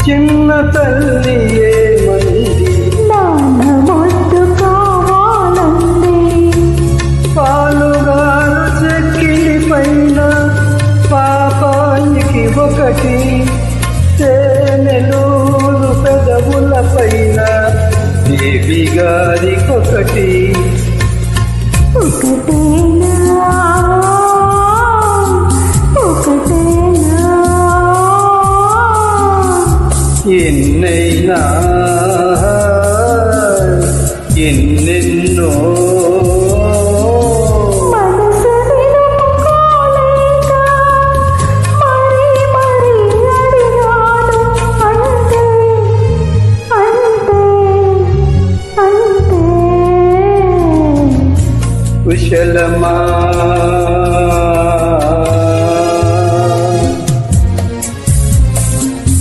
చిన్న తల్లి ఏమంది నాన్న ముద్దు కావాలంది పాలుగారు చెక్కిలి పైన పాపాయికి ఒకటి తేనెలూరు పెదవుల పైన దేవి గారికొకటి ఒకటేనా ఒకటేనా ఎన్నైనా ఎన్నెన్నో మనసు నిలుపుకోలేక మరీ మరీ అడిగాను అంతే అంతే అంతే కుశలమా